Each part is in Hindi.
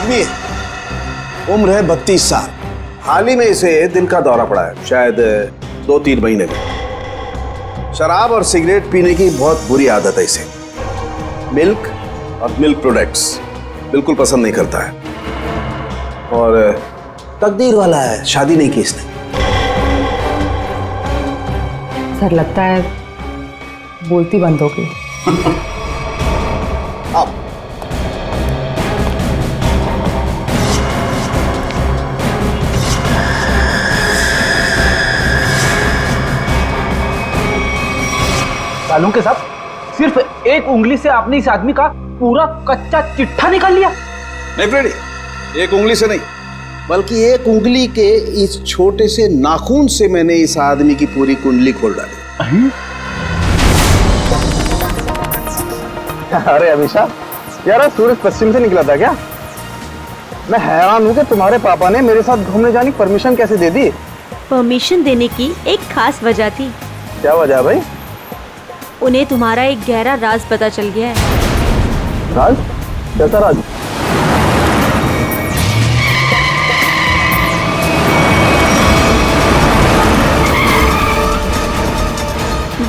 आदमी है, उम्र है 32 साल। हाल ही में इसे दिल का दौरा पड़ा है, शायद 2-3 महीने में। शराब और सिगरेट पीने की बहुत बुरी आदत है इसे। मिल्क और मिल्क प्रोडक्ट्स बिल्कुल पसंद नहीं करता है और तकदीर वाला है, शादी नहीं की इसने। सर लगता है बोलती बंद हो गई। अब सालूं के साथ सिर्फ एक उंगली से आपने इस आदमी का पूरा कच्चा चिट्ठा निकाल लिया। नहीं फ्रेडी, एक उंगली से नहीं, बल्कि एक उंगली के इस छोटे से नाखून से मैंने इस आदमी की पूरी कुंडली खोल डाली। अरे अभिषा, यार सूरज पश्चिम से निकला था क्या? मैं हैरान हूँ कि तुम्हारे पापा ने मेरे साथ घूमने जाने की परमिशन कैसे दे दी? परमिशन देने की एक खास वजह थी। क्या वजह है भाई? उन्हें तुम्हारा एक गहरा राज पता चल गया है। राज? कैसा राज?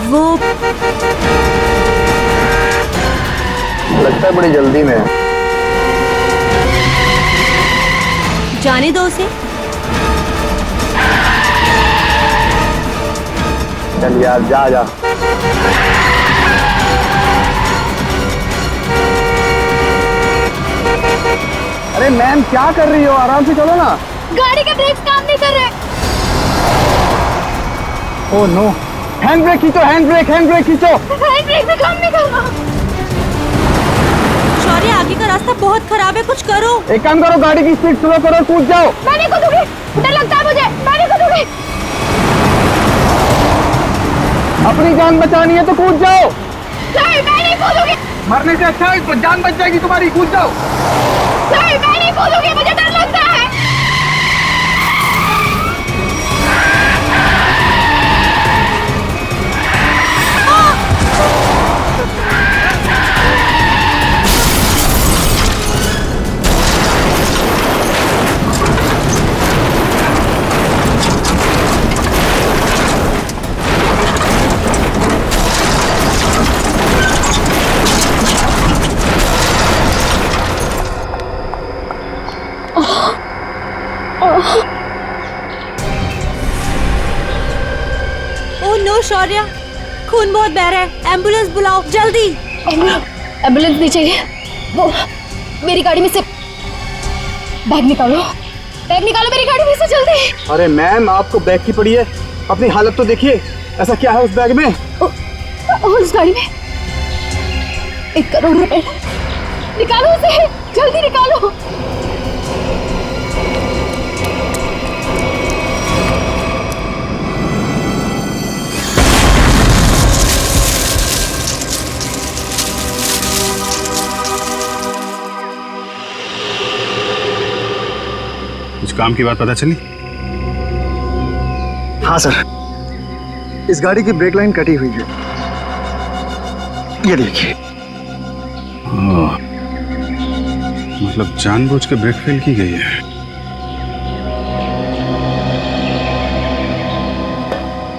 वो लगता है बड़ी जल्दी में है। जाने दो उसे। चल यार, जा जा। अरे मैम, क्या कर रही हो? आराम से चलो ना। गाड़ी के ब्रेक्स काम नहीं कर रहे। ओह नो, हैंड ब्रेक खींचो, हैंड ब्रेक खींचो। हैंड ब्रेक भी काम नहीं कर रहा। शौर्य, आगे का रास्ता बहुत खराब है, कुछ करो। एक काम करो, गाड़ी की स्पीड स्लो करो, कूद जाओ। मैं नहीं कूदूंगी, डर लगता है मुझे, मैं नहीं कूदूंगी। अपनी जान बचानी है तो कूद जाओ। सर, मैं नहीं कूदूंगी। मरने से अच्छा है जान बच जाएगी तुम्हारी, कूद जाओ। सर, मैं नहीं कूदूंगी, मुझे डर लगता है। ओह नो शौर्य, खून बहुत बह रहा है, एम्बुलेंस बुलाओ जल्दी। एम्बुलेंस नहीं चाहिए। वो मेरी गाड़ी में से बैग निकालो, बैग निकालो मेरी गाड़ी में से जल्दी। अरे मैम, आपको बैग की पड़ी है, अपनी हालत तो देखिए। ऐसा क्या है उस बैग में? उस गाड़ी में 1 करोड़ रुपए। निकालो उसे, जल्दी निकालो। कुछ काम की बात पता चली? हाँ सर, इस गाड़ी की ब्रेक लाइन कटी हुई है, ये देखिए। मतलब जानबूझ के ब्रेक फेल की गई है।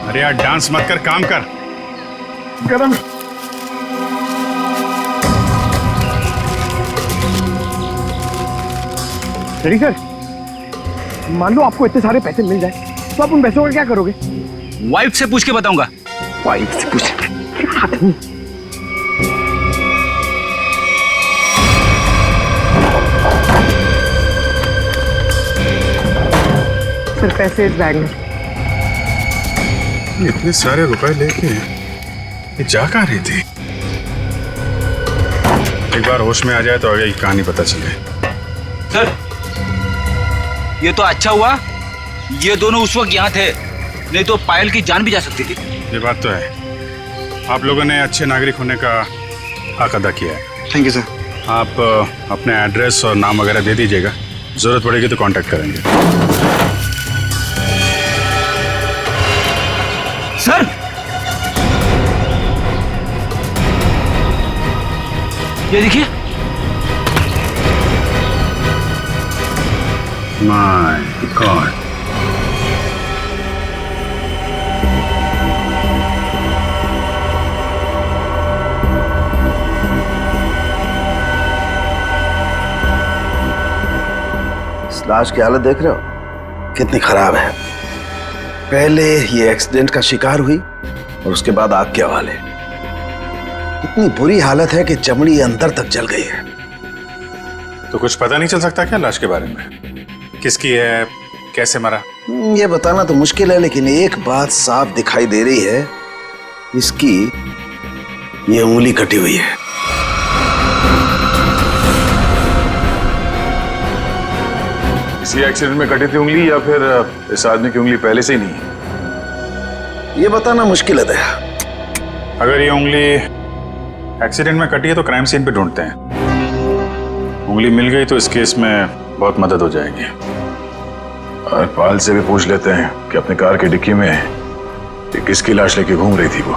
अरे यार, डांस मत कर, काम कर। गरम। रेडी सर, मान लो आपको इतने सारे पैसे मिल जाए तो आप उन पैसों का क्या करोगे? वाइफ से पूछ के बताऊंगा। वाइफ से पूछ? सिर्फ पैसे इस बैग में। इतने सारे रुपए लेके ये जा कहाँ रही थी? एक बार होश में आ जाए तो आगे की कहानी पता चले। सर, ये तो अच्छा हुआ ये दोनों उस वक्त यहाँ थे, नहीं तो पायल की जान भी जा सकती थी। ये बात तो है, आप लोगों ने अच्छे नागरिक होने का हक अदा किया है। Thank you sir. आप अपने एड्रेस और नाम वगैरह दे दीजिएगा, जरूरत पड़ेगी तो कांटेक्ट करेंगे। सर, ये देखिए, माय गॉड। इस लाश की हालत देख रहे हो कितनी खराब है। पहले ये एक्सीडेंट का शिकार हुई और उसके बाद आग के हवाले। इतनी बुरी हालत है कि चमड़ी अंदर तक जल गई है। तो कुछ पता नहीं चल सकता क्या लाश के बारे में? किसकी है, कैसे मरा? ये बताना तो मुश्किल है, लेकिन एक बात साफ दिखाई दे रही है, इसकी ये उंगली कटी हुई है। किसी एक्सीडेंट में कटी थी उंगली या फिर इस आदमी की उंगली पहले से ही नहीं है? ये बताना मुश्किल है दया। अगर ये उंगली एक्सीडेंट में कटी है तो क्राइम सीन पे ढूंढते हैं। उंगली मिल गई तो इस केस में बहुत मदद हो जाएगी। और पाल से भी पूछ लेते हैं कि अपने कार की डिक्की में ये किसकी लाश लेके घूम रही थी वो।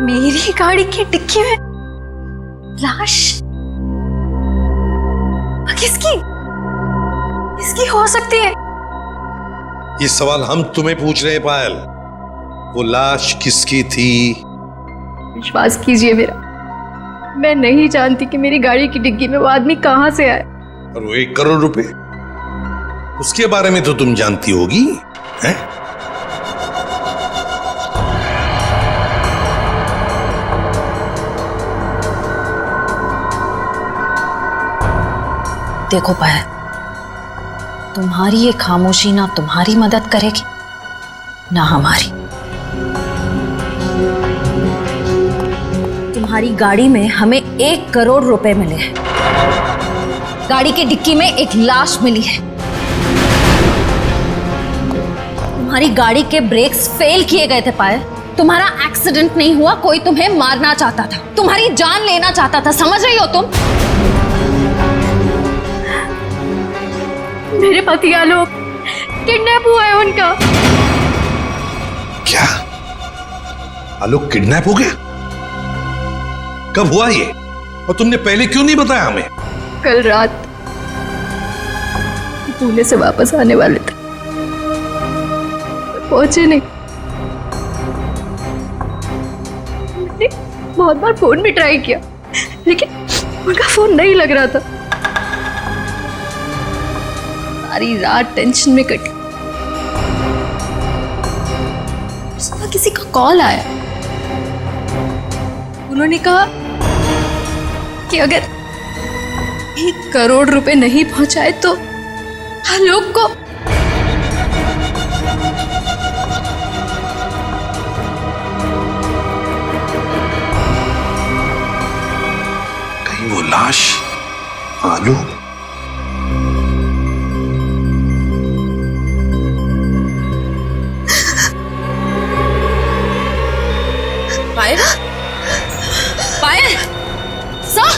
मेरी गाड़ी की डिक्की में लाश? किसकी? किसकी हो सकती है? ये सवाल हम तुम्हें पूछ रहे हैं पायल। वो लाश किसकी थी? विश्वास कीजिए मेरा, मैं नहीं जानती कि मेरी गाड़ी की डिग्गी में वो आदमी कहां से आए। और वो 1 करोड़ रुपए, उसके बारे में तो तुम जानती होगी, हैं? देखो पायल, तुम्हारी ये खामोशी ना तुम्हारी मदद करेगी ना हमारी। तुम्हारी गाड़ी में हमें 1 करोड़ रुपए मिले हैं, गाड़ी की डिक्की में एक लाश मिली है। तुम्हारी गाड़ी के ब्रेक्स फेल किए गए थे पायल। तुम्हारा एक्सीडेंट नहीं हुआ, कोई तुम्हें मारना चाहता था, तुम्हारी जान लेना चाहता था, समझ रही हो तुम? मेरे पति आलोक किडनैप हुआ है उनका। क्या? आलोक किडनैप हो गया? कब हुआ ये? और तुमने पहले क्यों नहीं बताया हमें? कल रात पुणे से वापस आने वाले थे, पहुंचे नहीं। मैंने बहुत बार फोन भी ट्राई किया, लेकिन उनका फोन नहीं लग रहा था। सारी रात टेंशन में कटी। सुबह किसी का कॉल आया, उन्होंने कहा कि अगर 1 करोड़ रुपए नहीं पहुंचाए तो आलोक को कहीं वो लाश आलोक? पायल, पायल, सर,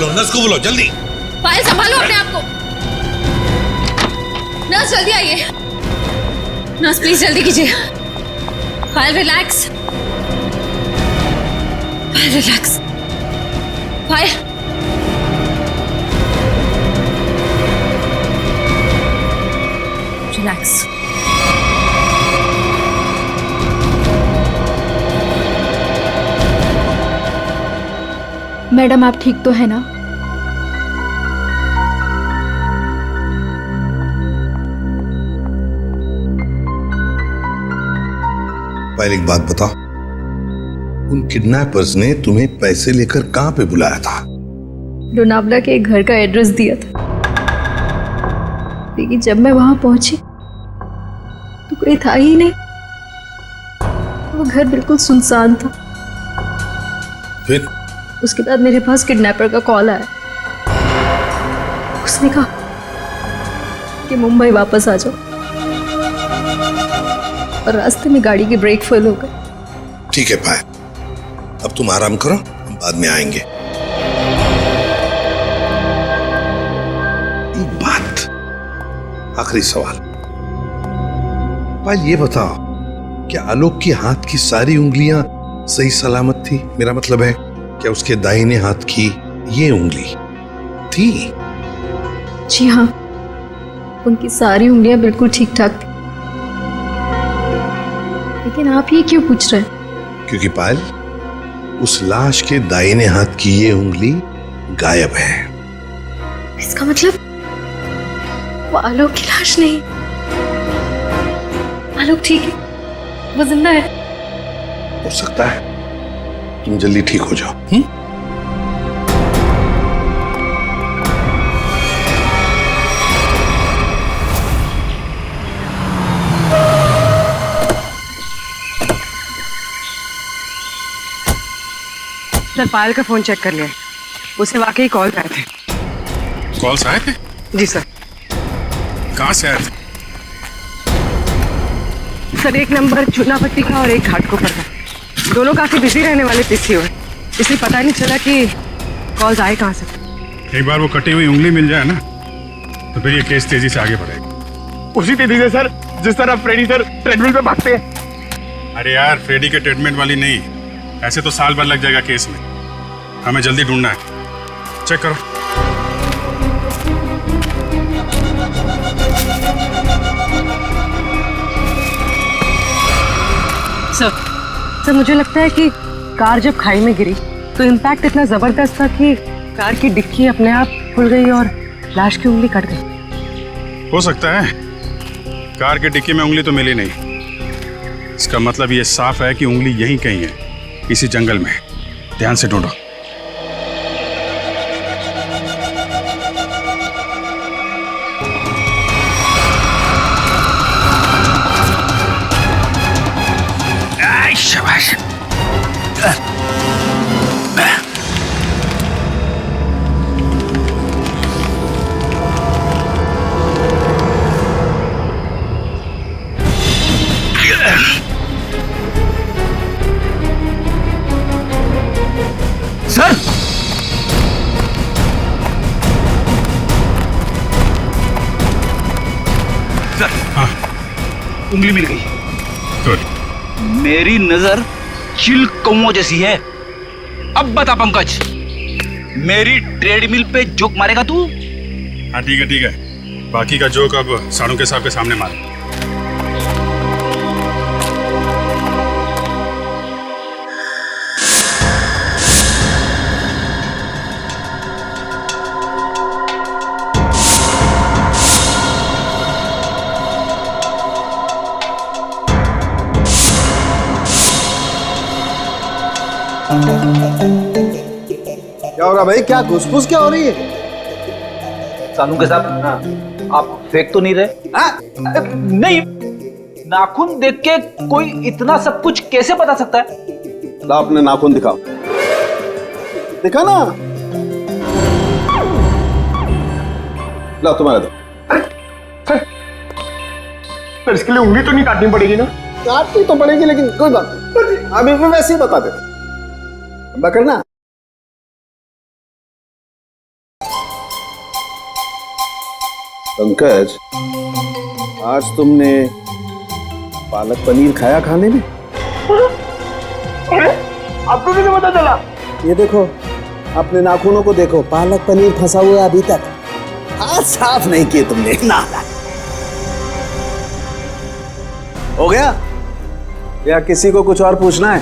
नर्स को बोलो जल्दी। पायल संभालो अपने आप को। नर्स जल्दी आइए। नर्स प्लीज जल्दी कीजिए। पायल रिलैक्स, पायल रिलैक्स, पायल। रिलैक्स। मैडम आप ठीक तो है ना? पहले एक बात बताओ, उन किडनैपर्स ने तुम्हें पैसे लेकर कहां पे बुलाया था? लोनावला के एक घर का एड्रेस दिया था, लेकिन जब मैं वहां पहुंची तो कोई था ही नहीं। वो घर बिल्कुल सुनसान था। फिर? उसके बाद मेरे पास किडनैपर का कॉल आया। उसने कहा कि मुंबई वापस आ जाओ, और रास्ते में गाड़ी की ब्रेक फेल हो गई। ठीक है पायल, अब तुम आराम करो, हम बाद में आएंगे। एक बात, आखिरी सवाल। पायल ये बताओ, क्या आलोक की हाथ की सारी उंगलियां सही सलामत थी? मेरा मतलब है क्या उसके दाहिने हाथ की ये उंगली थी? जी हाँ, उनकी सारी उंगलियां बिल्कुल ठीक ठाक थी। लेकिन आप ये क्यों पूछ रहे हैं? क्योंकि पायल, उस लाश के दाहिने हाथ की ये उंगली गायब है। इसका मतलब वो आलोक की लाश नहीं। आलोक ठीक है, वो जिंदा है। हो सकता है तुम जल्दी ठीक हो जाओ। सर, पायल का फोन चेक कर लिया, उसे वाकई कॉल आए थे। कॉल्स आए थे? जी सर। कहाँ से आए थे? सर, एक नंबर चुनापट्टी का और एक घाटकोपर का। दोनों काफी बिजी रहने वाले पीसीओ है, इसलिए पता नहीं चला कि कॉल्स आए कहाँ से। एक बार वो कटी हुई उंगली मिल जाए ना, तो फिर ये केस तेजी से आगे बढ़ेगा। उसी तेजी से सर जिस तरह फ्रेडी सर ट्रेडमिल पे भागते हैं। अरे यार, फ्रेडी के ट्रीटमेंट वाली नहीं, ऐसे तो साल भर लग जाएगा केस में। हमें जल्दी ढूंढना है। चेक करो। सर, मुझे लगता है कि कार जब खाई में गिरी तो इम्पैक्ट इतना जबरदस्त था कि कार की डिक्की अपने आप खुल गई और लाश की उंगली कट गई। हो सकता है। कार के डिक्की में उंगली तो मिली नहीं। इसका मतलब ये साफ है कि उंगली यहीं कहीं है, इसी जंगल में। ध्यान से ढूंढो। शाबाश। सर, सर, हाँ, उंगली मिल गई। गुड। मेरी नजर चिल कौओं जैसी है। अब बता पंकज, मेरी ट्रेडमिल पे जोक मारेगा तू? हाँ ठीक है ठीक है, बाकी का जोक अब साड़ू के साहब के सामने मार। क्या हो रहा भाई? क्या घुसपुस क्या हो रही है? सानू के साथ आप फेंक तो नहीं रहे? नहीं, नाखून देख के कोई इतना सब कुछ कैसे बता सकता है? ला अपने नाखून दिखाओ। दिखा ना। ला तुम्हारा दो। सर इसके लिए उंगली तो नहीं काटनी पड़ेगी ना? काटनी तो पड़ेगी, लेकिन कोई बात नहीं, अभी भी वैसे ही बता देते। करना। पंकज, आज तुमने पालक पनीर खाया खाने में? अरे आपको कैसे पता चला? ये देखो, अपने नाखूनों को देखो, पालक पनीर फंसा हुआ है अभी तक। हाथ साफ नहीं किए तुमने ना। हो गया या किसी को कुछ और पूछना है?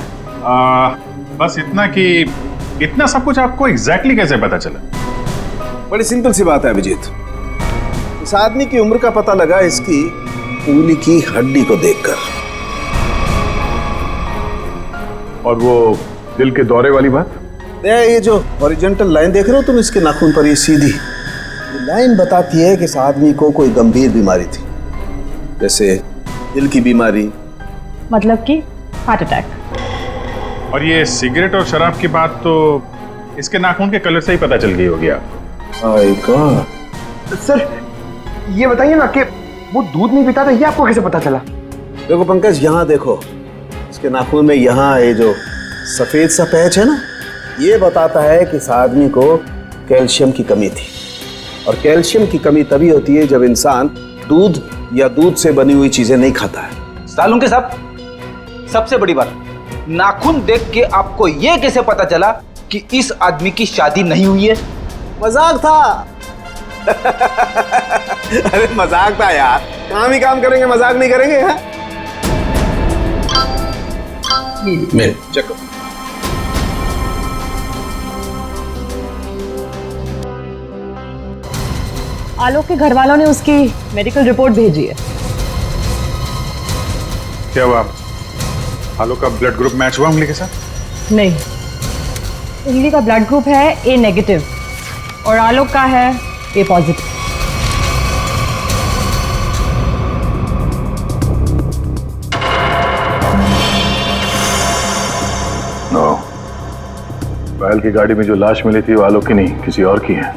बस इतना कि इतना सब कुछ आपको एग्जैक्टली कैसे पता चला? बड़ी सिंपल सी बात है अभिजीत। इस आदमी की उम्र का पता लगा इसकी उंगली की हड्डी को देखकर। और वो दिल के दौरे वाली बात? ये जो हॉरिजॉन्टल लाइन देख रहे हो तुम इसके नाखून पर, ये सीधी ये लाइन बताती है कि इस आदमी को कोई गंभीर बीमारी थी, जैसे दिल की बीमारी। मतलब कि हार्ट अटैक। और ये सिगरेट और शराब की बात तो इसके नाखून के कलर से ही पता चल गई होगी आप। My God. सर ये बताइए ना कि वो दूध नहीं पीता था, ये आपको कैसे पता चला? देखो पंकज, यहाँ देखो, इसके नाखून में यहाँ ये जो सफेद सा पैच है ना, ये बताता है कि इस आदमी को कैल्शियम की कमी थी। और कैल्शियम की कमी तभी होती है जब इंसान दूध या दूध से बनी हुई चीजें नहीं खाता है। सालू के साथ सबसे बड़ी बात, नाखून देख के आपको यह कैसे पता चला कि इस आदमी की शादी नहीं हुई है? मजाक था। अरे मजाक था यार, काम ही काम करेंगे, मजाक नहीं करेंगे। हाँ? मैं चेक करो। आलोक के घर वालों ने उसकी मेडिकल रिपोर्ट भेजी है। क्या हुआ? आलोक का ब्लड ग्रुप मैच हुआ उंगली के साथ? नहीं, उंगली का ब्लड ग्रुप है ए नेगेटिव और आलोक का है ए पॉजिटिव। नो, पायल की गाड़ी में जो लाश मिली थी वो आलोक की नहीं, किसी और की है।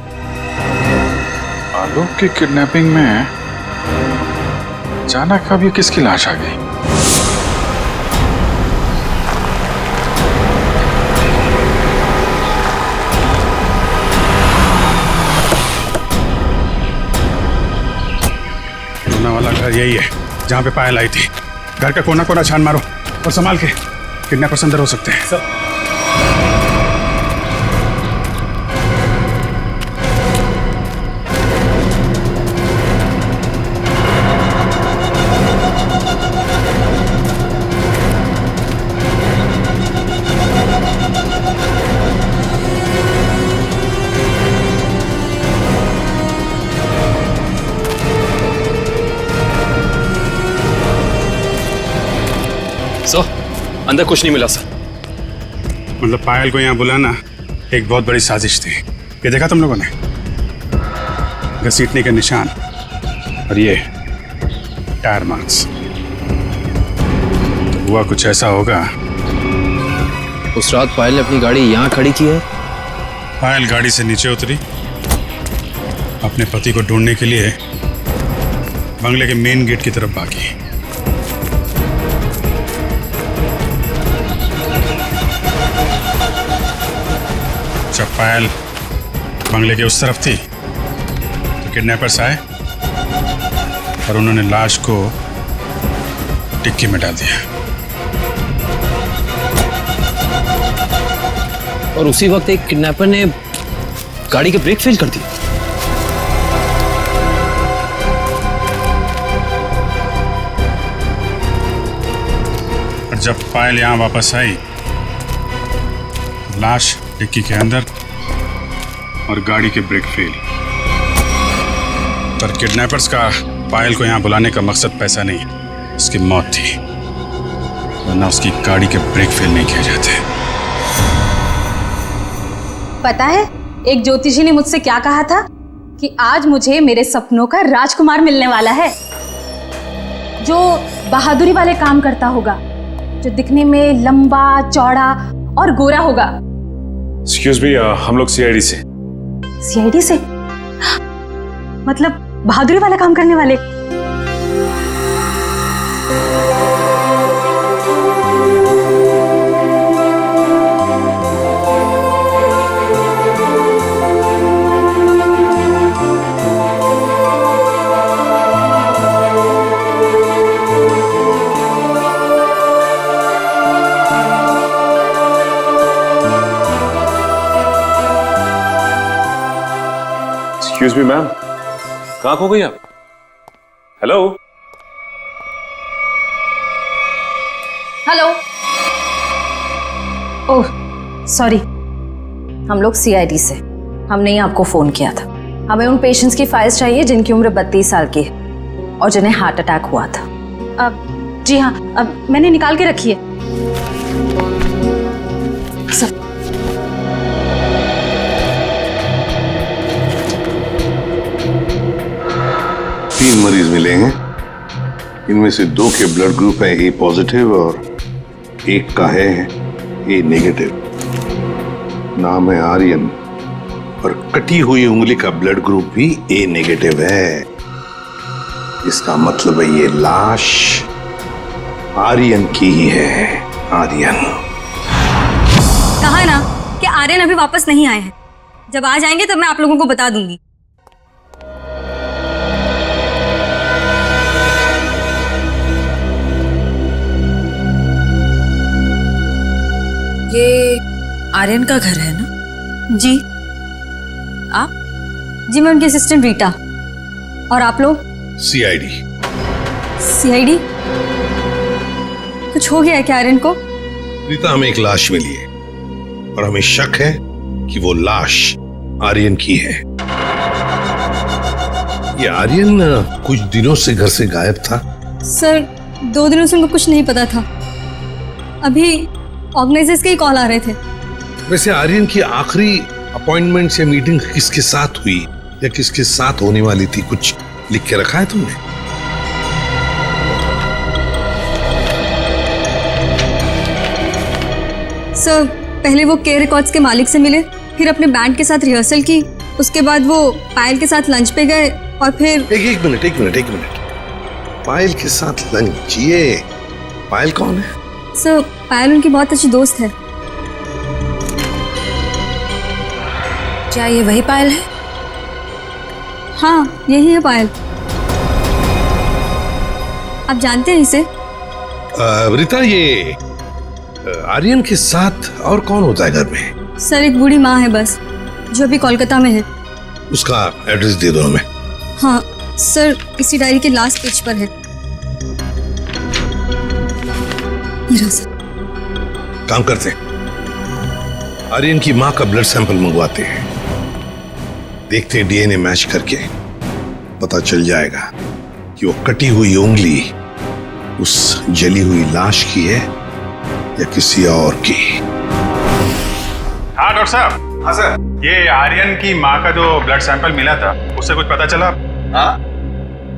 आलोक की किडनैपिंग में अचानक अब ये किसकी लाश आ गई? रोना वाला घर यही है जहां पे पायल आई थी। घर का कोना कोना छान मारो और संभाल के, किडनैपर्स अंदर हो सकते हैं। सर, अंदर कुछ नहीं मिला सर। मतलब पायल को यहाँ बुलाना एक बहुत बड़ी साजिश थी। ये देखा तुम लोगों ने? घसीटने के निशान और ये टायर मार्क्स। तो हुआ कुछ ऐसा होगा। उस रात पायल ने अपनी गाड़ी यहाँ खड़ी की है। पायल गाड़ी से नीचे उतरी, अपने पति को ढूंढने के लिए बंगले के मेन गेट की तरफ भागी। जब पायल बंगले के उस तरफ थी तो किडनैपर्स आए और उन्होंने लाश को टिक्की में डाल दिया। और उसी वक्त एक किडनैपर ने गाड़ी के ब्रेक फेल कर दिए। और जब पायल यहाँ वापस आई, लाश डिक्की के अंदर और गाड़ी के ब्रेक फेल। पर किडनैपर्स का पायल को यहाँ बुलाने का मकसद पैसा नहीं, उसकी मौत थी, वरना उसकी गाड़ी के ब्रेक फेल नहीं किए जाते। पता है एक ज्योतिषी ने मुझसे क्या कहा था कि आज मुझे मेरे सपनों का राजकुमार मिलने वाला है, जो बहादुरी वाले काम करता होगा, जो दिखने में लंबा चौड़ा और गोरा होगा। एक्सक्यूज मी, हम लोग सीआईडी से। सीआईडी से? मतलब बहादुरी वाला काम करने वाले? एक्सक्यूज मी मैम, कहाँ खो गई आप? Hello hello. ओह सॉरी, हम लोग सीआईडी से, हमने ही आपको फोन किया था। हमें उन पेशेंट्स की फाइल्स चाहिए जिनकी उम्र 32 साल की है और जिन्हें हार्ट अटैक हुआ था। अब जी हाँ, अब मैंने निकाल के रखी है। सर 3 मरीज मिलेंगे, इनमें से 2 के ब्लड ग्रुप है ए पॉजिटिव और एक का है ए नेगेटिव। नाम है आर्यन और कटी हुई उंगली का ब्लड ग्रुप भी ए नेगेटिव है। इसका मतलब है ये लाश आर्यन की ही है। आर्यन कहा ना कि आर्यन अभी वापस नहीं आए हैं। जब आ जाएंगे तब मैं आप लोगों को बता दूंगी। ये आर्यन का घर है ना? जी। आप? जी मैं उनकी असिस्टेंट रीटा। और आप लोग? सीआईडी। सीआईडी? कुछ हो गया है क्या आर्यन को? रीता, हमें एक लाश मिली है और हमें शक है कि वो लाश आर्यन की है। ये आर्यन कुछ दिनों से घर से गायब था। सर 2 दिनों से उनको कुछ नहीं पता था। अभी ऑर्गेनाइजर्स के ही कॉल आ रहे थे। वैसे आर्यन की आखिरी अपॉइंटमेंट या मीटिंग किसके साथ हुई या किसके साथ होने वाली थी, कुछ लिख के रखा है तुमने? सर पहले वो के रिकॉर्ड्स के मालिक से मिले, फिर अपने बैंड के साथ रिहर्सल की, उसके बाद वो पायल के साथ लंच पे गए और फिर एक मिनट। पायल के साथ लंच? ये पायल कौन है? सर पायल उनकी बहुत अच्छी दोस्त है। क्या ये वही पायल है? हाँ यही है पायल। आप जानते हैं इसे? रीता, ये आर्यन के साथ और कौन होता है घर में? सर एक बूढ़ी माँ है बस, जो अभी कोलकाता में है। उसका एड्रेस दे दो हमें। हाँ सर, इसी डायरी के लास्ट पेज पर है। ये रहा सर। काम करते हैं, आर्यन की माँ का ब्लड सैंपल मंगवाते हैं, देखते हैं डीएनए मैच करके पता चल जाएगा कि वो कटी हुई उंगली उस जली हुई लाश की है या किसी और की। हाँ डॉक्टर साहब। हाँ सर। ये आर्यन की माँ का जो ब्लड सैंपल मिला था, उससे कुछ पता चला? हाँ,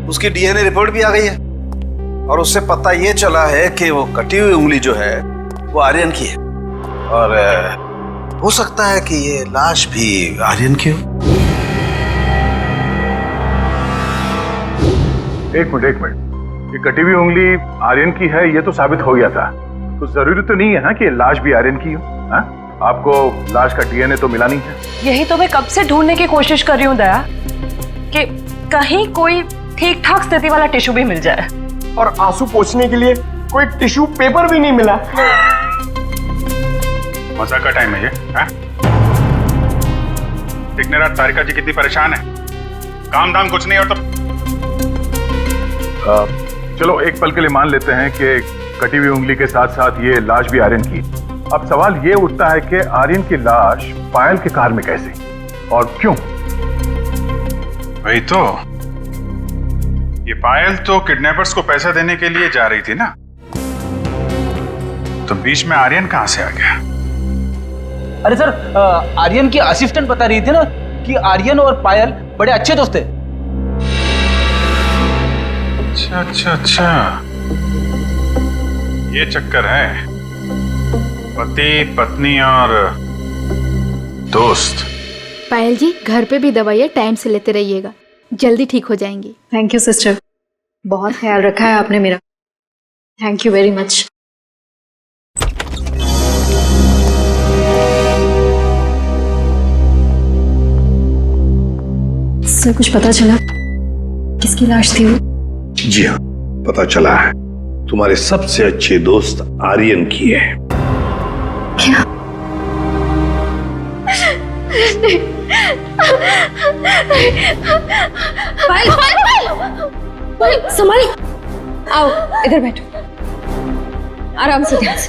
उसकी डीएनए रिपोर्ट भी आ गई है और उससे पता ये चला है कि वो कटी हुई उंगली जो है वो आर्यन की है और हो सकता है कि ये लाश भी आर्यन की हो। एक मिनट, ये कटी हुई उंगली आर्यन की है ये तो साबित हो गया था, तो जरूरी तो नहीं है ना कि लाश भी आर्यन की हो। हाँ? आपको लाश का डीएनए तो मिला नहीं है। यही तो मैं कब से ढूंढने की कोशिश कर रही हूँ दया, कि कहीं कोई ठीक ठाक स्थिति वाला टिश्यू भी मिल जाए। और आंसू पोंछने के लिए कोई टिश्यू पेपर भी नहीं मिला। मजाक का टाइम है ये? दिखने रात तारिका जी कितनी परेशान है, काम दाम कुछ नहीं और तो चलो एक पल के लिए मान लेते हैं कि कटी हुई उंगली के साथ साथ ये लाश भी आर्यन की। अब सवाल ये उठता है कि आर्यन की लाश पायल के कार में कैसे और क्यों? वही तो, ये पायल तो किडनैपर्स को पैसा देने के लिए जा रही थी ना, तो बीच में आर्यन कहां से आ गया? अरे सर, आर्यन की असिस्टेंट बता रही थी ना कि आर्यन और पायल बड़े अच्छे दोस्त थे। अच्छा, ये चक्कर है, पति पत्नी और दोस्त। पायल जी, घर पे भी दवाइयाँ टाइम से लेते रहिएगा, जल्दी ठीक हो जाएंगी। थैंक यू सिस्टर, बहुत ख्याल रखा है आपने मेरा। Thank you very much. Sir कुछ पता चला किसकी लाश थी वो? जी हाँ, पता चला है, तुम्हारे सबसे अच्छे दोस्त आर्यन की है। क्या? पायल, संभालो। आओ इधर बैठो, आराम से, ध्यान से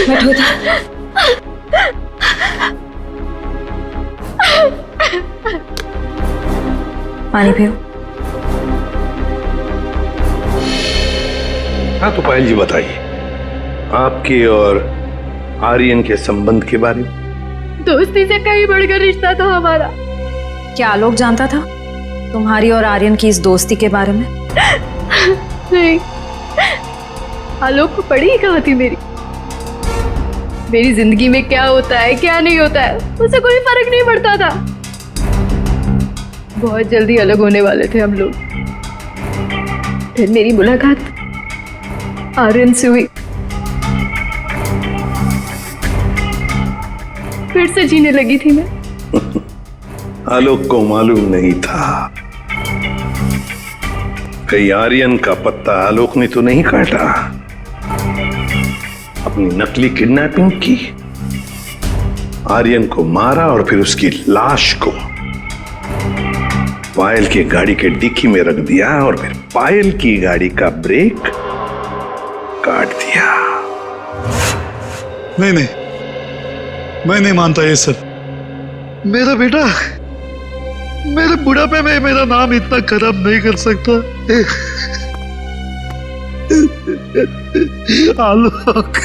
बैठो इधर। पानी पियो। हाँ तो पायल जी बताइए, आपके और आर्यन के संबंध के बारे में। दोस्ती से कहीं बढ़कर रिश्ता था हमारा। क्या आलोक जानता था तुम्हारी और आर्यन की इस दोस्ती के बारे में? नहीं, आलोक को पड़ी ही कहाँ थी मेरी जिंदगी में क्या होता है क्या नहीं होता है उसे कोई फर्क नहीं पड़ता था। बहुत जल्दी अलग होने वाले थे हम लोग। फिर मेरी मुलाकात आर्यन से हुई, फिर से जीने लगी थी मैं। आलोक को मालूम नहीं था कहीं आर्यन का पत्ता आलोक ने तो नहीं काटा, अपनी नकली किडनैपिंग की। आर्यन को मारा और फिर उसकी लाश को पायल की गाड़ी के डिक्की में रख दिया और फिर पायल की गाड़ी का ब्रेक काट दिया। नहीं नहीं, मैं नहीं मानता ये सर। मेरा बेटा मेरे बुढ़ापे में मेरा नाम इतना खराब नहीं कर सकता। आलोक,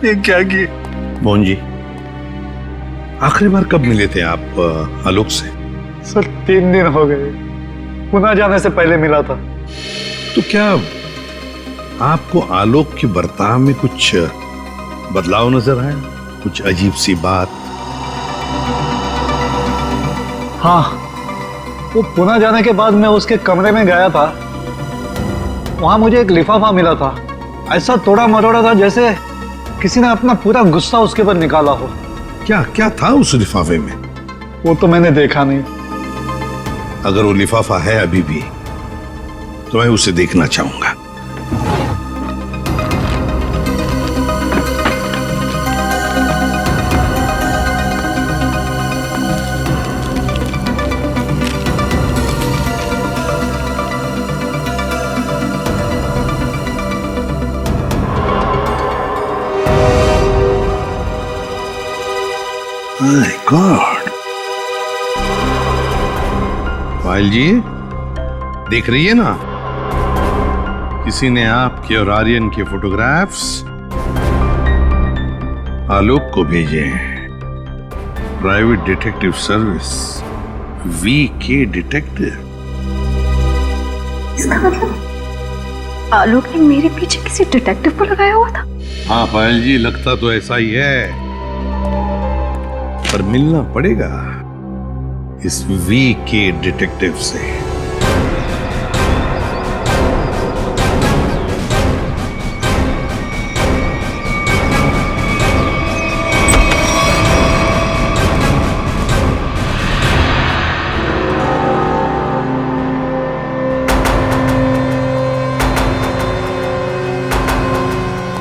ये क्या किए? मोहन जी, आखिरी बार कब मिले थे आप आलोक से? सर 3 दिन हो गए, पुणे जाने से पहले मिला था। तो क्या आपको आलोक के बर्ताव में कुछ बदलाव नजर आया? कुछ अजीब सी बात? हाँ, वो पुणे जाने के बाद मैं उसके कमरे में गया था। वहां मुझे एक लिफाफा मिला था, ऐसा तोड़ा मरोड़ा था जैसे किसी ने अपना पूरा गुस्सा उसके ऊपर निकाला हो। क्या क्या था उस लिफाफे में? वो तो मैंने देखा नहीं। अगर वो लिफाफा है अभी भी तो मैं उसे देखना चाहूंगा। My God! पायल जी, देख रही है ना, किसी ने आपके और आर्यन के फोटोग्राफ्स आलोक को भेजे हैं। Private detective service, VK detective. इसका मतलब आलोक ने मेरे पीछे किसी डिटेक्टिव को लगाया हुआ था? हाँ पायल जी, लगता तो ऐसा ही है, पर मिलना पड़ेगा इस VK डिटेक्टिव से।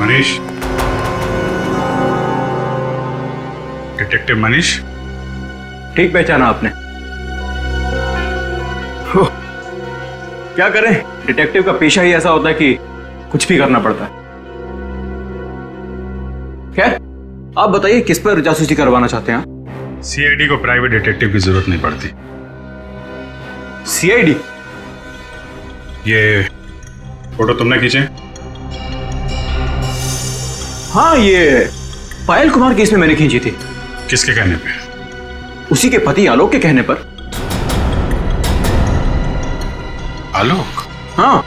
मनीष, डिटेक्टिव मनीष। ठीक पहचाना आपने। क्या करें, डिटेक्टिव का पेशा ही ऐसा होता है कि कुछ भी करना पड़ता है। खैर, आप बताइए किस पर जासूसी करवाना चाहते हैं? CID को प्राइवेट डिटेक्टिव की जरूरत नहीं पड़ती। CID? ये फोटो तुमने खींचे? हाँ, ये पायल कुमार केस में मैंने खींची थी। किसके कहने पे? उसी के पति आलोक के कहने पर। आलोक? हाँ,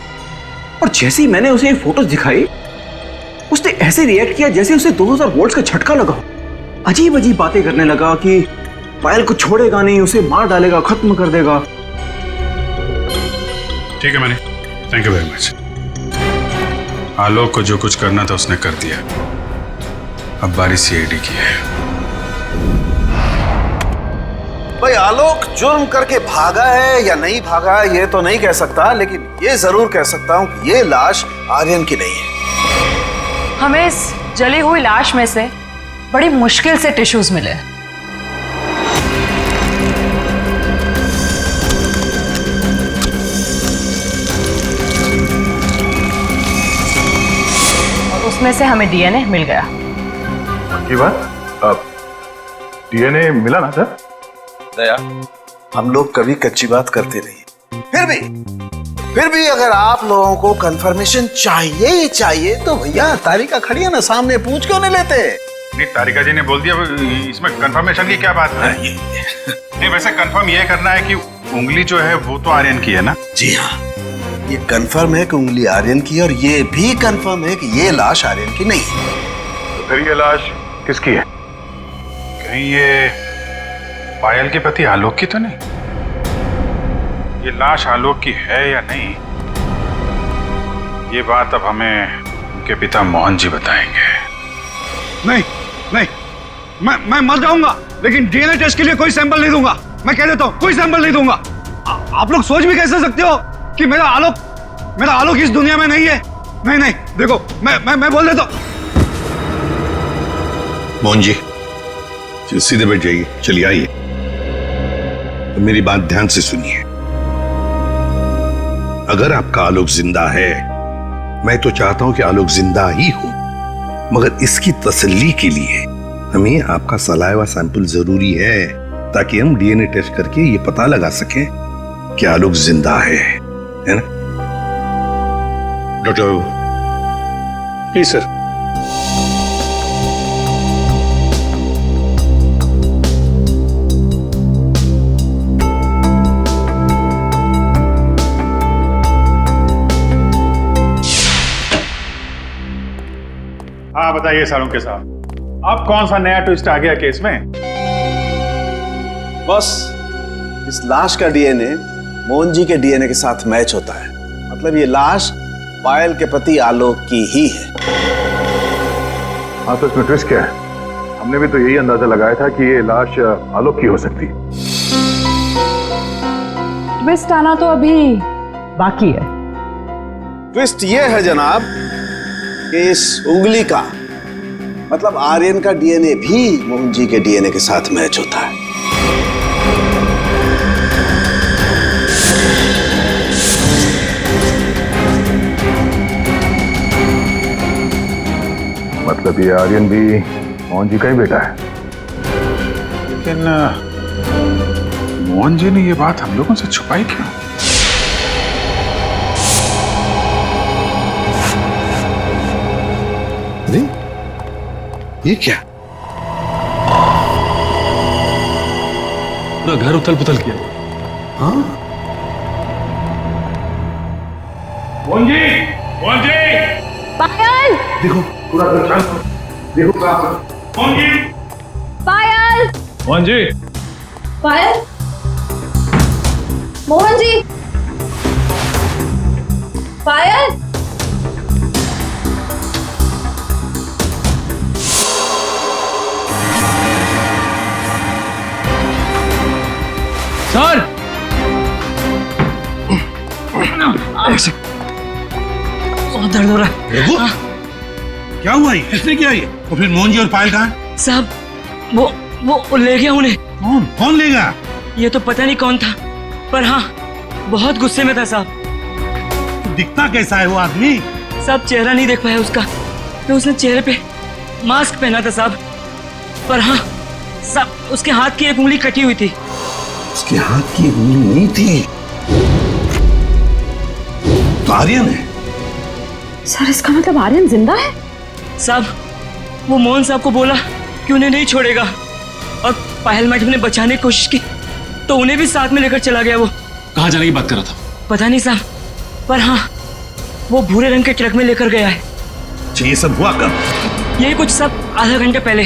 और जैसे ही मैंने उसे ये फोटोज दिखाई, उसने ऐसे रिएक्ट किया जैसे उसे 2000 वोल्ट्स का झटका लगा। अजीब अजीब बातें करने लगा कि पायल को छोड़ेगा नहीं, उसे मार डालेगा, खत्म कर देगा। ठीक है Manish, thank you very much. Alok को जो कुछ करना था उसने कर दिया, अब बारी CID की है। भाई आलोक जुर्म करके भागा है या नहीं भागा ये तो नहीं कह सकता, लेकिन ये जरूर कह सकता हूं कि ये लाश आर्यन की नहीं है। हमें इस जली हुई लाश में से बड़ी मुश्किल से टिश्यूज मिले। और उसमें से हमें DNA मिल गया। की बात? अब DNA मिला ना सर? दया, हम लोग कभी कच्ची बात करते नहीं। फिर भी अगर आप लोगों को कंफर्मेशन चाहिए ही चाहिए तो भैया तारिका खड़ी है ना सामने, पूछ क्यों नहीं लेते? नहीं, तारिका जी ने बोल दिया, इसमें कंफर्मेशन की क्या बात है? नहीं, वैसे कंफर्म ये करना है कि उंगली जो है वो तो आर्यन की है ना? जी हाँ, ये कंफर्म है कि उंगली आर्यन की है और ये भी कंफर्म है कि ये लाश आर्यन की नहीं है। तो फिर ये लाश किसकी है? कहीं ये पायल के पति आलोक की तो नहीं? ये लाश आलोक की है या नहीं, ये बात अब हमें उनके पिता मोहन जी बताएंगे। नहीं नहीं, मैं मर जाऊंगा लेकिन DNA टेस्ट के लिए कोई सैंपल नहीं दूंगा। मैं कह देता हूं, कोई सैंपल नहीं दूंगा। आप लोग सोच भी कैसे सकते हो कि मेरा आलोक इस दुनिया में नहीं है? नहीं नहीं, देखो मैं बोल देता हूं। मोहन जी सीधे बैठ जाइए, चलिए आइए। तो मेरी बात ध्यान से सुनिए। अगर आपका आलोक जिंदा है, मैं तो चाहता हूं कि आलोक जिंदा ही हो, मगर इसकी तसल्ली के लिए हमें आपका सलाइवा सैंपल जरूरी है, ताकि हम डीएनए टेस्ट करके ये पता लगा सकें कि आलोक जिंदा है ना? Doctor please sir. हाँ बताइए सालुंके साहब, अब कौन सा नया ट्विस्ट आ गया केस में? बस इस लाश का डीएनए मोहन जी के डीएनए के साथ मैच होता है। मतलब ये लाश पायल के पति आलोक की ही है। हाँ तो इसमें ट्विस्ट क्या है? हमने भी तो यही अंदाजा लगाया था कि ये लाश आलोक की हो सकती है। ट्विस्ट आना तो अभी बाकी है। ट्विस्ट ये है जनाब कि इस उंगली का मतलब आर्यन का डीएनए भी मोहन जी के डीएनए के साथ मैच होता है। मतलब ये आर्यन भी मोहन जी का ही बेटा है। लेकिन मोहन जी ने ये बात हम लोगों से छुपाई क्यों? नहीं, ये क्या? पूरा घर उथल पुथल किया। हाँ? मोहन जी, मोहन जी, पायल, देखो पूरा घर शांत हो। देखो कहाँ? मोहन जी, पायल, मोहन जी, पायल, मोहन जी, पायल। सर बहुत दर्द हो रहा है। रघु, क्या हुआ? ये किसने किया ये? और फिर मोहन जी और पायल कहाँ? साहब वो ले गया उन्हें। कौन ले गया? ये तो पता नहीं कौन था, पर हाँ बहुत गुस्से में था साहब। दिखता कैसा है वो आदमी? साहब चेहरा नहीं देख पाया उसका, तो उसने चेहरे पे मास्क पहना था साहब। पर हाँ साहब उसके हाथ की एक उंगली कटी हुई थी। उसके हाथ की उंगली नहीं थी तो आर्यन है। सर इसका मतलब आर्यन जिंदा है? साहब वो मोहन साहब को बोला कि उन्हें नहीं छोड़ेगा, और पायल मैडम ने बचाने की कोशिश की तो उन्हें भी साथ में लेकर चला गया। वो कहाँ जाने की बात कर रहा था? पता नहीं साहब, पर हाँ वो भूरे रंग के ट्रक में लेकर गया है। ये सब हुआ कब? यही कुछ सब आधा घंटे पहले।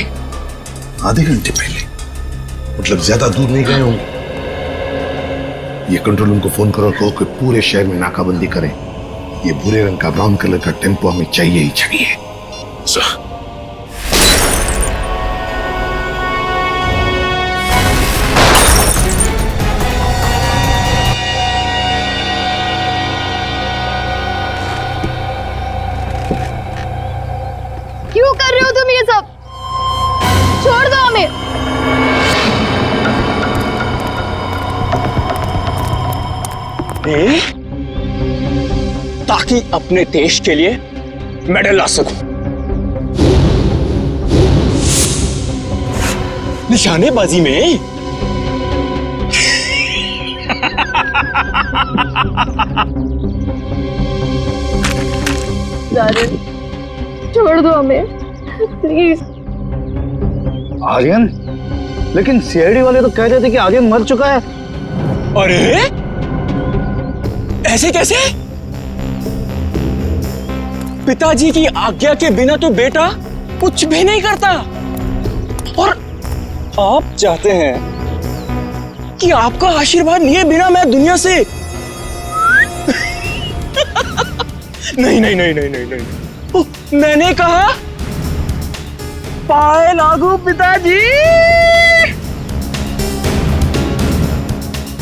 आधे घंटे पहले? मतलब ज्यादा दूर नहीं गए होंगे। ये कंट्रोल रूम को फोन करो, कहो कि पूरे शहर में नाकाबंदी करें। ये भूरे रंग का ब्राउन कलर का टेम्पो हमें चाहिए ही चाहिए। क्यों कर रहे हो तुम ये सब? छोड़ दो हमें। ताकि अपने देश के लिए मेडल ला सकूं। निशानेबाजी में छोड़ दो हमें प्लीज। आर्यन? लेकिन सीआईडी वाले तो कह रहे थे कि आर्यन मर चुका है। अरे ऐसे कैसे? पिताजी की आज्ञा के बिना तो बेटा कुछ भी नहीं करता, और आप चाहते हैं कि आपका आशीर्वाद लिए बिना मैं दुनिया से नहीं नहीं नहीं नहीं नहीं नहीं, मैंने कहा पाए लागू पिताजी।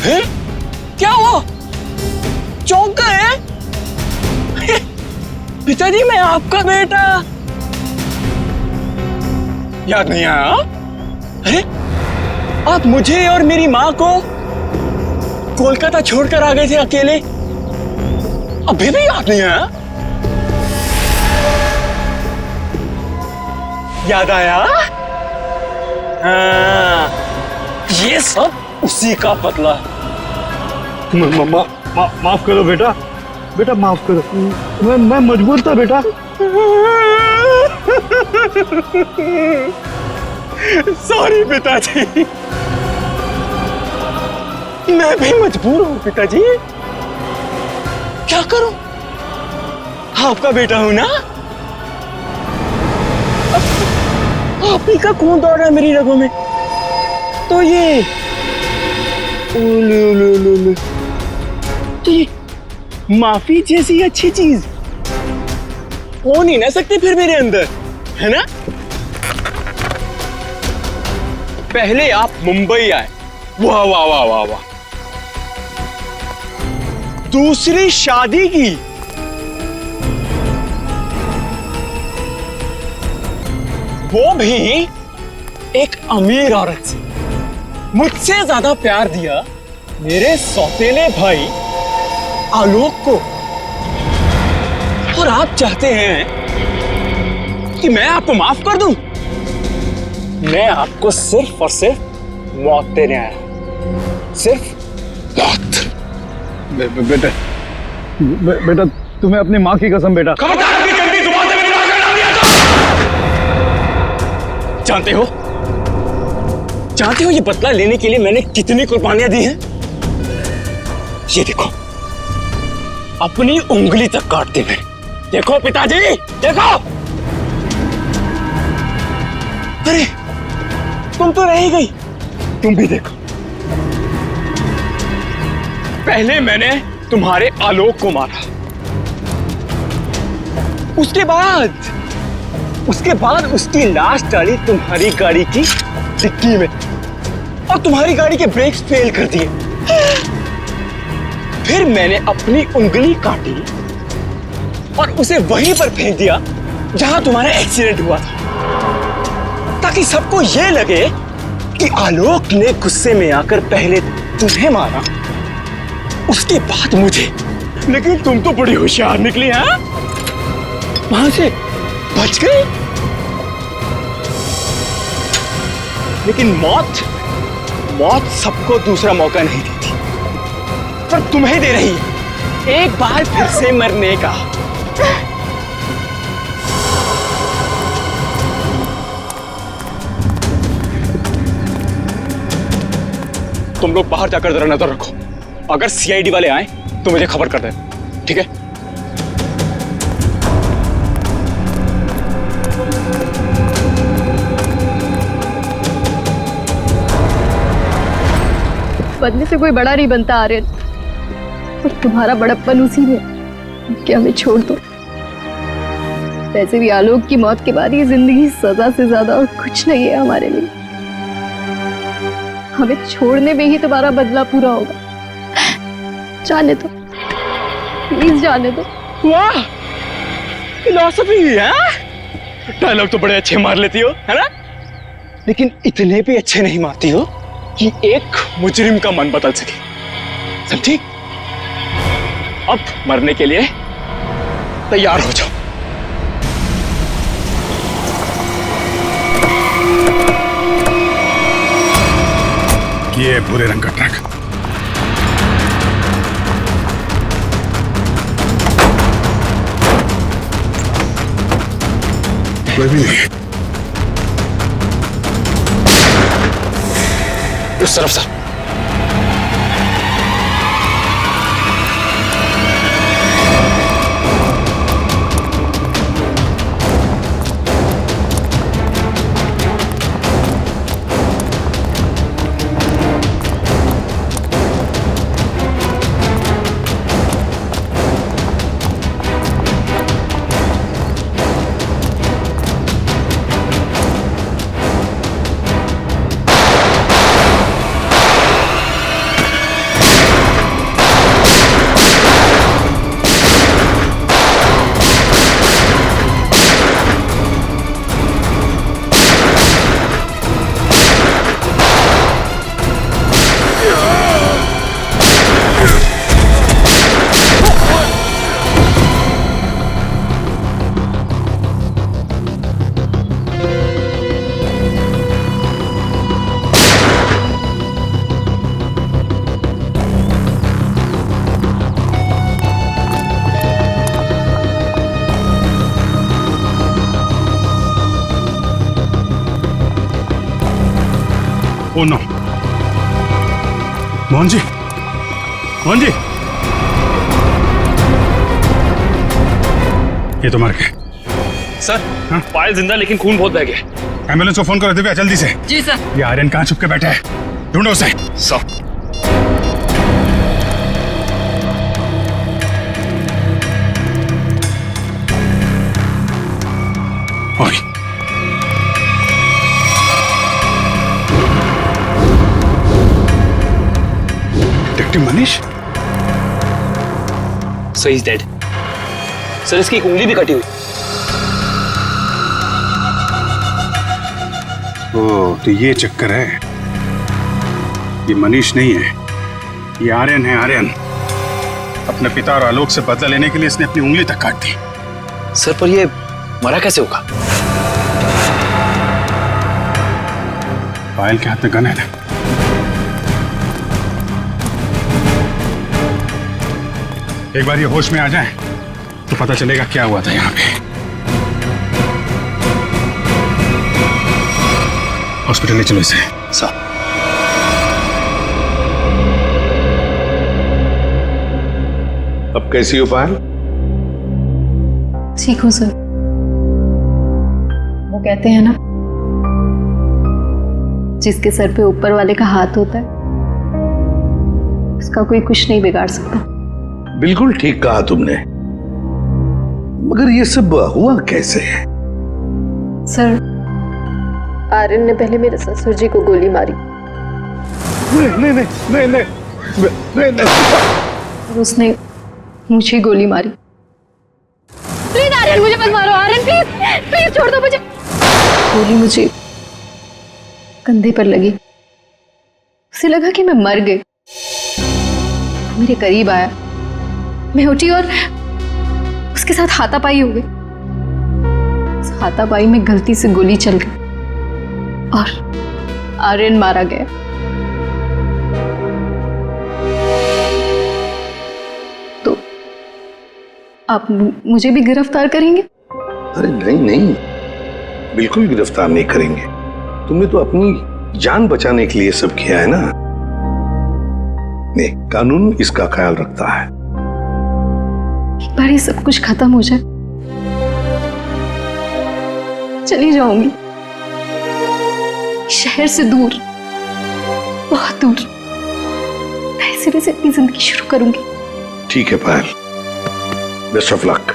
हैं? क्या हुआ? चौंक गए? पिताजी मैं आपका बेटा। याद नहीं आया? अरे आप मुझे और मेरी माँ को कोलकाता छोड़कर आ गए थे अकेले, अभी भी याद नहीं आया? याद आया? हाँ, ये सब उसी का बदला है। माफ करो बेटा, बेटा माफ करो, मैं मजबूर था बेटा। सॉरी पिताजी, मैं भी मजबूर हूँ पिताजी, क्या करूं? आपका बेटा हूं ना, आप ही का खून दौड़ रहा है मेरी रगों में, तो ये तो ये माफी जैसी अच्छी चीज हो नहीं ना सकती फिर मेरे अंदर, है ना? पहले आप मुंबई आए, वाह वाह वाह वाह वाह, दूसरी शादी की, वो भी एक अमीर औरत से। मुझसे ज्यादा प्यार दिया मेरे सौतेले भाई आलोक को, और आप चाहते हैं कि मैं आपको माफ कर दूं? मैं आपको सिर्फ और सिर्फ मौत देने आया, सिर्फ मौत। बेटा बेटा, तुम्हें अपनी माँ की कसम बेटा। खबरदार अपनी गंदी जुबान से मेरी मां का नाम लिया तो। जानते हो ये बदला लेने के लिए मैंने कितनी कुर्बानियां दी हैं? ये देखो, अपनी उंगली तक काट दी मैंने। देखो पिताजी, देखो। अरे तुम तो रह ही गई, तुम भी देखो। पहले मैंने तुम्हारे आलोक को मारा, उसके बाद उसकी लाश डाली तुम्हारी गाड़ी की डिक्की में, और तुम्हारी गाड़ी के ब्रेक्स फेल कर दिए। फिर मैंने अपनी उंगली काटी और उसे वहीं पर फेंक दिया जहां तुम्हारा एक्सीडेंट हुआ था, ताकि सबको यह लगे कि आलोक ने गुस्से में आकर पहले तुम्हें मारा, उसके बाद मुझे। लेकिन तुम तो बड़ी होशियार निकली, हैं? वहां से बच गई। लेकिन मौत सबको दूसरा मौका नहीं देती, पर तुम्हें दे रही है एक बार फिर से मरने का। तुम लोग बाहर जाकर जरा नजर रखो, अगर सीआईडी वाले आए तो मुझे खबर कर देना, ठीक है? बदले से कोई बड़ा नहीं बनता आर्यन, और तुम्हारा बड़प्पन उसी में कि हमें छोड़ दो। वैसे भी आलोक की मौत के बाद ये जिंदगी सजा से ज्यादा और कुछ नहीं है हमारे लिए। हमें छोड़ने में ही तुम्हारा बदला पूरा होगा। जाने दो, प्लीज जाने दो। वाह, फिलॉसफी है। डायलॉग तो बड़े अच्छे मार लेती हो, है ना? लेकिन इतने भी अच्छे नहीं मारती हो कि एक मुजरिम का मन बदल सके, समझी? अब मरने के लिए तैयार हो जाओ। ये भूरे रंग का ट्रक। कोई भी नहीं। उस तरफ से। ओ नो, मोहन जी, मोहन जी, ये तो मर गए। सर, पायल जिंदा लेकिन खून बहुत बह गया। एम्बुलेंस को फोन करो दिव्या, जल्दी से। जी सर। ये आर्यन कहाँ छुप के बैठा है, ढूंढो उसे। सर। ओए, detective Manish. So is dead. Sir, इसकी एक उंगली भी कटी हुई। ओ, तो ये चक्कर है। ये मनीष नहीं है, ये आर्यन है। आर्यन अपने पिता और आलोक से बदला लेने के लिए इसने अपनी उंगली तक काट दी। सर, पर ये मरा कैसे होगा? पायल के हाथ में गन है ना। एक बार ये होश में आ जाए तो पता चलेगा क्या हुआ था यहाँ पे। हॉस्पिटल ले चलो इसे। सर। अब कैसी हो पायल? ठीक हूँ सर। वो कहते हैं ना, जिसके सर पे ऊपर वाले का हाथ होता है उसका कोई कुछ नहीं बिगाड़ सकता। बिल्कुल ठीक कहा तुमने, मगर ये सब हुआ कैसे? सर, आर्यन ने पहले मेरे ससुर जी को गोली मारी। नहीं नहीं नहीं नहीं नहीं नहीं नहीं। और उसने मुझे गोली मारी। प्लीज आर्यन, मुझे मत मारो। आर्यन प्लीज प्लीज छोड़ दो मुझे। गोली मुझे कंधे पर लगी। उसे लगा कि मैं मर गई। मेरे करीब आया, मैं उठी और उसके साथ हाथापाई हो गई। उस हाथापाई में गलती से गोली चल गई और आर्यन मारा गया। तो आप मुझे भी गिरफ्तार करेंगे? अरे नहीं नहीं, बिल्कुल गिरफ्तार नहीं करेंगे। तुमने तो अपनी जान बचाने के लिए सब किया है ना। नहीं, कानून इसका ख्याल रखता है। एक बार ये सब कुछ खत्म हो जाए, चली जाऊंगी शहर से दूर, बहुत दूर। नए सिरे से अपनी जिंदगी शुरू करूंगी। ठीक है पायल, बेस्ट ऑफ लक।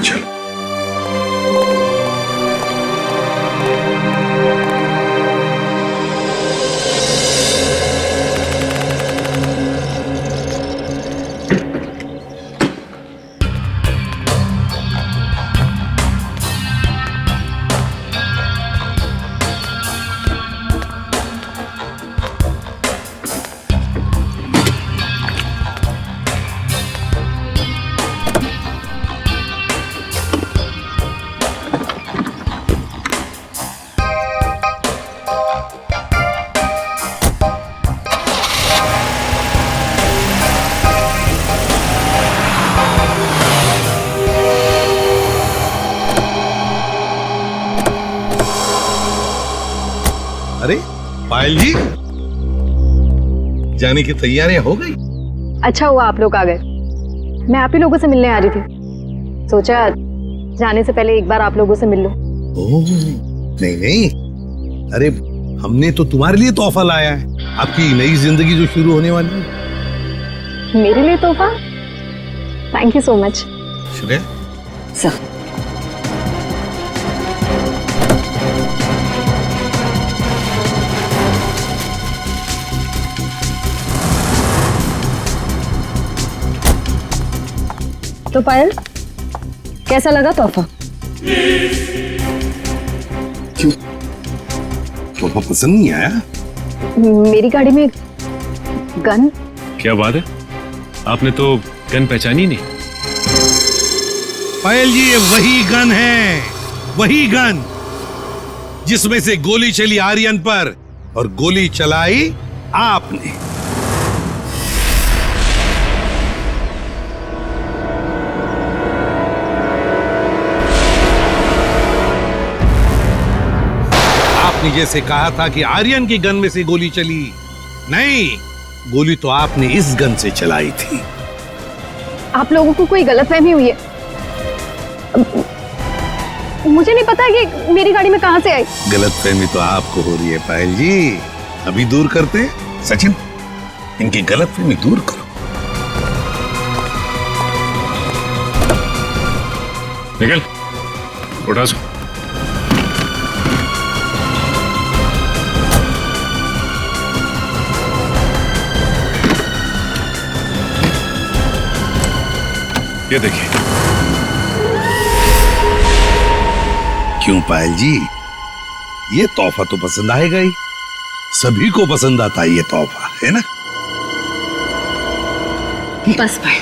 चलो। अरे पायल जी, जाने की तैयारियां हो गई? अच्छा हुआ आप लोग आ गए। मैं आप ही लोगों से मिलने आ रही थी। सोचा जाने से पहले एक बार आप लोगों से मिल लूं। ओह, नहीं नहीं, अरे हमने तो तुम्हारे लिए तोहफा लाया है। आपकी नई जिंदगी जो शुरू होने वाली है। मेरे लिए तोहफा? Thank you so much. Shreya sir, तो पायल, कैसा लगा तोहफा? क्यों, तोहफा पसंद नहीं आया? मेरी गाड़ी में गन। क्या बात है, आपने तो गन पहचानी नहीं। पायल जी, ये वही गन है, वही गन जिसमें से गोली चली आर्यन पर और गोली चलाई आपने। आपने जैसे कहा था कि आर्यन की गन में से गोली चली, नहीं, गोली तो आपने इस गन से चलाई थी। आप लोगों को कोई गलतफहमी हुई है। मुझे नहीं पता कि मेरी गाड़ी में कहां से आई। गलतफहमी तो आपको हो रही है पायल जी, अभी दूर करते हैं। सचिन, इनकी गलतफहमी दूर करो। निकल, उठा सो। ये देखिए। क्यों पायल जी, ये तोहफा तो पसंद आएगा ही, सभी को पसंद आता है ये तोहफा, है ना? बस भाई,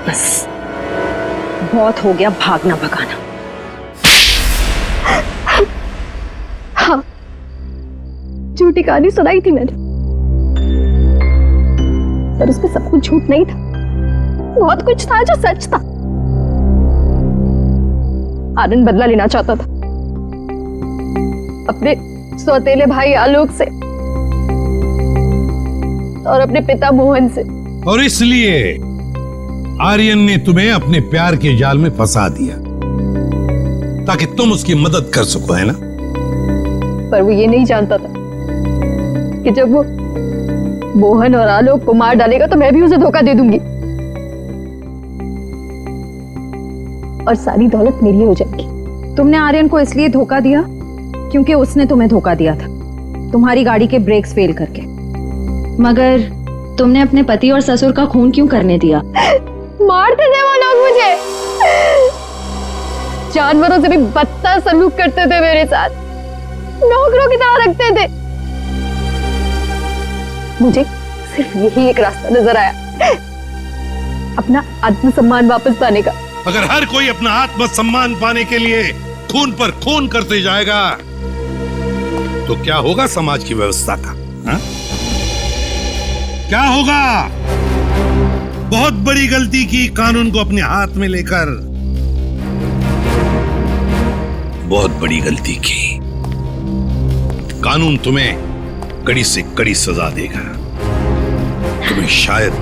बस बहुत हो गया भागना भगाना। हाँ, झूठी कहानी सुनाई थी मैंने, पर उसमें सब कुछ झूठ नहीं था, बहुत कुछ था जो सच था। आनंद बदला लेना चाहता था अपने सौतेले भाई आलोक से और अपने पिता मोहन से, और इसलिए आर्यन ने तुम्हें अपने प्यार के जाल में फंसा दिया ताकि तुम उसकी मदद कर सको, है ना? पर वो ये नहीं जानता था कि जब वो मोहन और आलोक को मार डालेगा तो मैं भी उसे धोखा दे दूंगी और सारी दौलत मेरी हो जाएगी। तुमने आर्यन को इसलिए धोखा दिया क्योंकि उसने तुम्हें धोखा दिया था, तुम्हारी गाड़ी के ब्रेक्स फेल करके। मगर तुमने अपने पति और ससुर का खून क्यों करने दिया? मारते थे वो लोग मुझे, जानवरों से भी बदतर सलूक करते थे मेरे साथ, नौकरों की तरह रखते थे। मुझे सिर्फ यही एक रास्ता नजर आया, अपना आत्मसम्मान वापस पाने का। अगर हर कोई अपना आत्मसम्मान पाने के लिए खून पर खून करते जाएगा तो क्या होगा समाज की व्यवस्था का? हा? क्या होगा? बहुत बड़ी गलती की कानून को अपने हाथ में लेकर, बहुत बड़ी गलती की। कानून तुम्हें कड़ी से कड़ी सजा देगा, तुम्हें शायद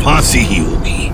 फांसी ही होगी।